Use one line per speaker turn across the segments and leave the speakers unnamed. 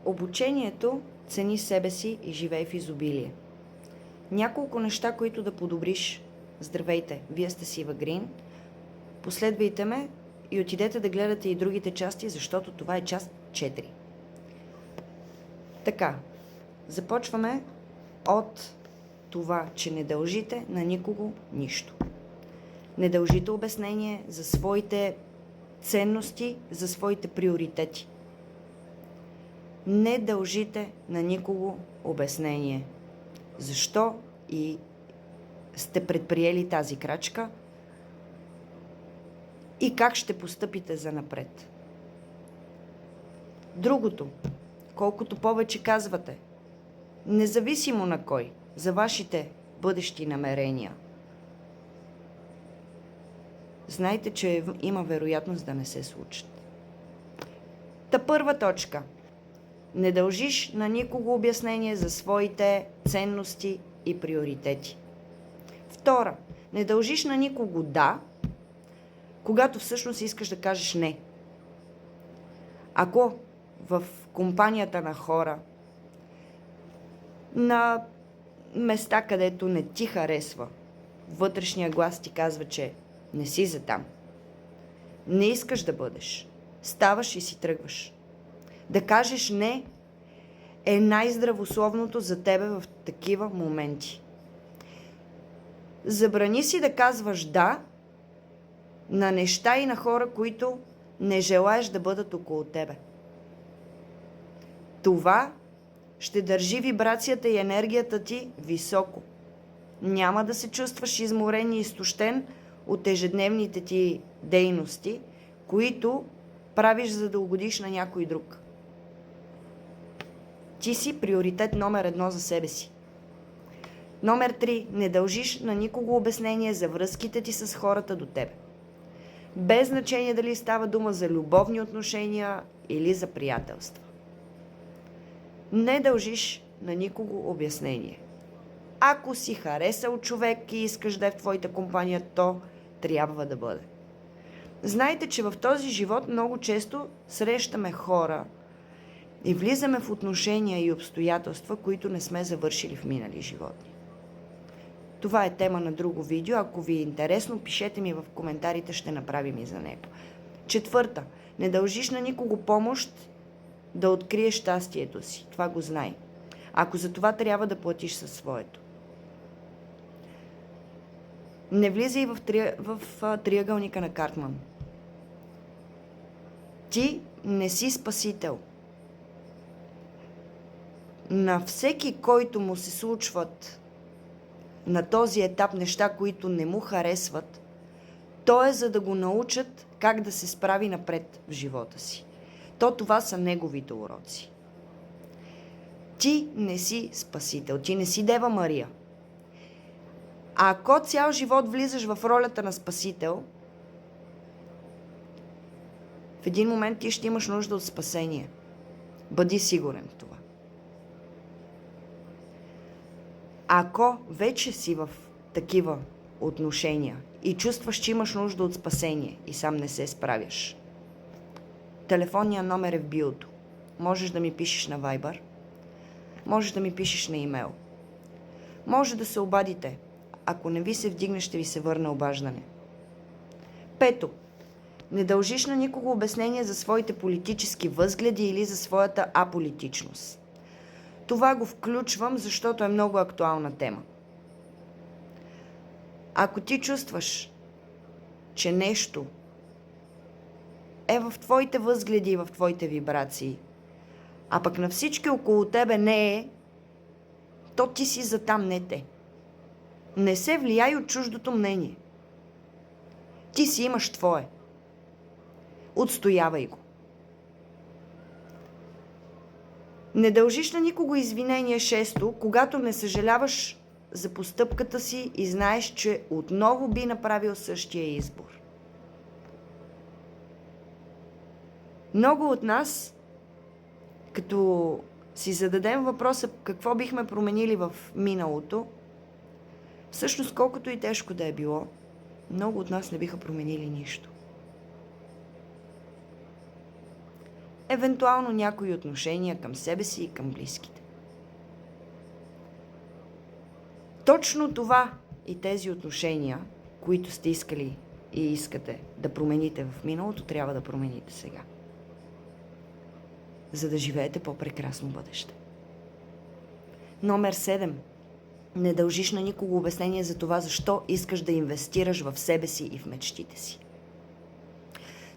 обучението цени себе си и живей в изобилие. Няколко неща, които да подобриш. Здравейте, вие сте Сива Грин. Последвайте ме и отидете да гледате и другите части, защото това е част 4. Така, започваме от това, че не дължите на никого нищо. Не дължите обяснение за своите ценности, за своите приоритети. Не дължите на никого обяснение. Защо и сте предприели тази крачка и как ще постъпите занапред. Другото, колкото повече казвате, независимо на кой, за вашите бъдещи намерения, знайте, че има вероятност да не се случат. Та първа точка. Не дължиш на никого обяснение за своите ценности и приоритети. Втора. Не дължиш на никого да, когато всъщност искаш да кажеш не. Ако в компанията на хора, на места, където не ти харесва, вътрешния глас ти казва, че не си за там. Не искаш да бъдеш. Ставаш и си тръгваш. Да кажеш не е най-здравословното за тебе в такива моменти. Забрани си да казваш да на неща и на хора, които не желаеш да бъдат около тебе. Това ще държи вибрацията и енергията ти високо. Няма да се чувстваш изморен и изтощен от ежедневните ти дейности, които правиш, за да угодиш на някой друг. Ти си приоритет номер 1 за себе си. Номер 3. Не дължиш на никого обяснение за връзките ти с хората до тебе. Без значение дали става дума за любовни отношения или за приятелства. Не дължиш на никого обяснение. Ако си харесал човек и искаш да е в твоята компания, то трябва да бъде. Знайте, че в този живот много често срещаме хора и влизаме в отношения и обстоятелства, които не сме завършили в минали животи. Това е тема на друго видео. Ако ви е интересно, пишете ми в коментарите, ще направим и за него. 4. Не дължиш на никого помощ да откриеш щастието си. Това го знай. Ако за това трябва да платиш със своето. Не влизай в триъгълника на Картман. Ти не си спасител. На всеки, който му се случват на този етап неща, които не му харесват, то е за да го научат как да се справи напред в живота си. Това са неговите уроци. Ти не си спасител, ти не си Дева Мария. Ако цял живот влизаш в ролята на спасител, в един момент ти ще имаш нужда от спасение. Бъди сигурен в това. Ако вече си в такива отношения и чувстваш, че имаш нужда от спасение и сам не се справяш, телефонният номер е в биото. Можеш да ми пишеш на Viber, можеш да ми пишеш на имейл. Може да се обадите. Ако не ви се вдигне, ще ви се върне обаждане. 5. Не дължиш на никого обяснение за своите политически възгледи или за своята аполитичност. Това го включвам, защото е много актуална тема. Ако ти чувстваш, че нещо е в твоите възгледи и в твоите вибрации, а пък на всички около тебе не е, то ти си за там, не те. Не се влияй от чуждото мнение. Ти си имаш твое. Отстоявай го. Не дължиш на никого извинение. 6. Когато не съжаляваш за постъпката си и знаеш, че отново би направил същия избор. Много от нас, като си зададем въпроса какво бихме променили в миналото, всъщност колкото и тежко да е било, много от нас не биха променили нищо. евентуално някои отношения към себе си и към близките. Точно това и тези отношения, които сте искали и искате да промените в миналото, трябва да промените сега. За да живеете по-прекрасно бъдеще. Номер 7. Не дължиш на никого обяснение за това, защо искаш да инвестираш в себе си и в мечтите си.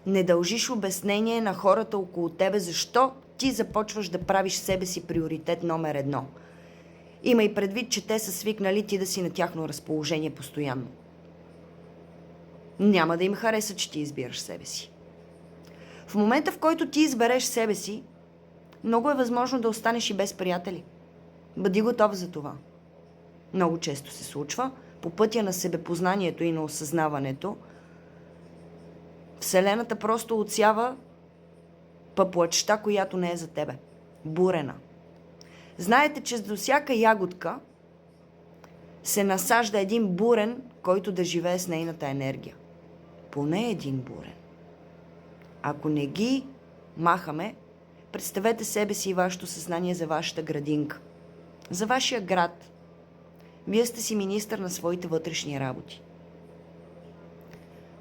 Не дължиш обяснение на хората около тебе, защо ти започваш да правиш себе си приоритет номер 1. Имай предвид, че те са свикнали ти да си на тяхно разположение постоянно. Няма да им хареса, че ти избираш себе си. В момента, в който ти избереш себе си, много е възможно да останеш и без приятели. Бъди готов за това. Много често се случва, по пътя на себепознанието и на осъзнаването, Вселената просто отсява пъплъчта, която не е за тебе. Бурена. Знаете, че до всяка ягодка се насажда един бурен, който да живее с нейната енергия. Поне един бурен. Ако не ги махаме, представете себе си и вашето съзнание за вашата градинка. За вашия град. Вие сте си министър на своите вътрешни работи.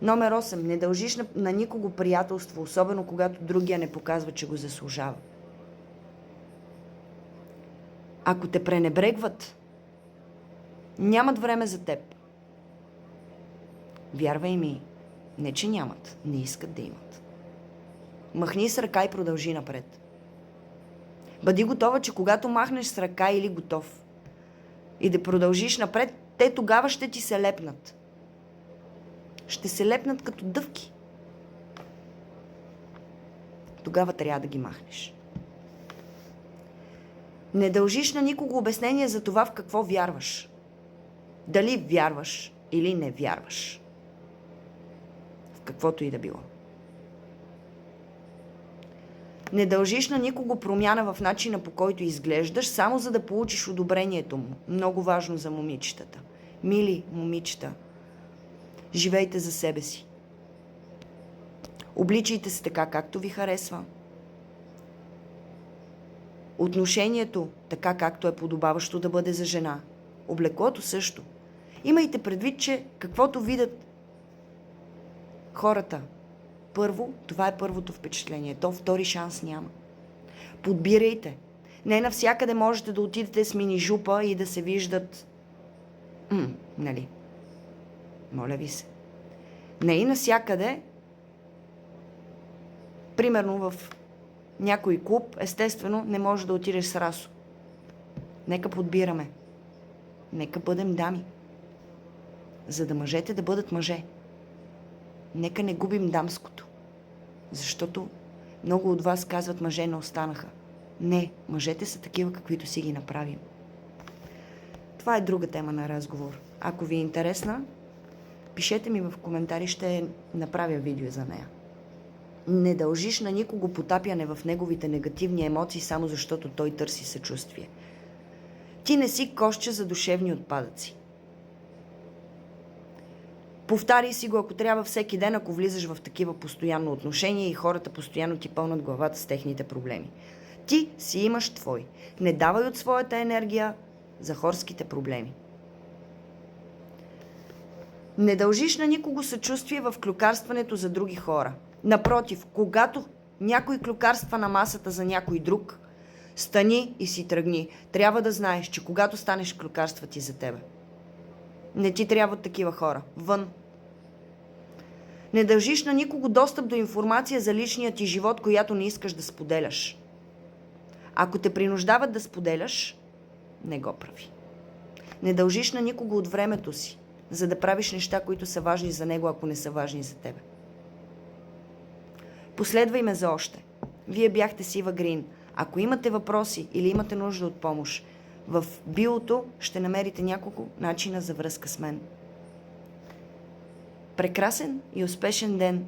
Номер 8. Не дължиш на никого приятелство, особено когато другия не показва, че го заслужава. Ако те пренебрегват, нямат време за теб. Вярвай ми, не че нямат, не искат да имат. Махни с ръка и продължи напред. Бъди готова, че когато махнеш с ръка или готов и да продължиш напред, те тогава ще ти се лепнат. Ще се лепнат като дъвки. Тогава трябва да ги махнеш. Не дължиш на никого обяснение за това в какво вярваш. Дали вярваш или не вярваш. В каквото и да било. Не дължиш на никого промяна в начина, по който изглеждаш, само за да получиш одобрението му. Много важно за момичетата. Мили момичета, живейте за себе си. Обличайте се така, както ви харесва. Отношението така, както е подобаващо да бъде за жена. Облеклото също. Имайте предвид, че каквото видят хората първо, това е първото впечатление. То втори шанс няма. Подбирайте. Не навсякъде можете да отидете с мини жупа и да се виждат... нали? Моля ви се. Не и навсякъде, примерно в някой клуб, естествено, не може да отидеш с расо. Нека подбираме. Нека бъдем дами. За да мъжете да бъдат мъже. Нека не губим дамското. Защото много от вас казват, мъже не останаха. Не, мъжете са такива, каквито си ги направим. Това е друга тема на разговор. Ако ви е интересна, пишете ми в коментари, ще направя видео за нея. Не дължиш на никого потапяне в неговите негативни емоции, само защото той търси съчувствие. Ти не си кошче за душевни отпадъци. Повтаряй си го, ако трябва, всеки ден, ако влизаш в такива постоянно отношения и хората постоянно ти пълнат главата с техните проблеми. Ти си имаш твой. Не давай от своята енергия за хорските проблеми. Не дължиш на никого съчувствие в клюкарстването за други хора. Напротив, когато някой клюкарства на масата за някой друг, стани и си тръгни. Трябва да знаеш, че когато станеш, клюкарства ти за тебе. Не ти трябват такива хора. Вън. Не дължиш на никого достъп до информация за личния ти живот, която не искаш да споделяш. Ако те принуждават да споделяш, не го прави. Не дължиш на никого от времето си, за да правиш неща, които са важни за него, ако не са важни за тебе. Последвай ме за още. Вие бяхте Сива Грин. Ако имате въпроси или имате нужда от помощ, в биото ще намерите няколко начина за връзка с мен. Прекрасен и успешен ден!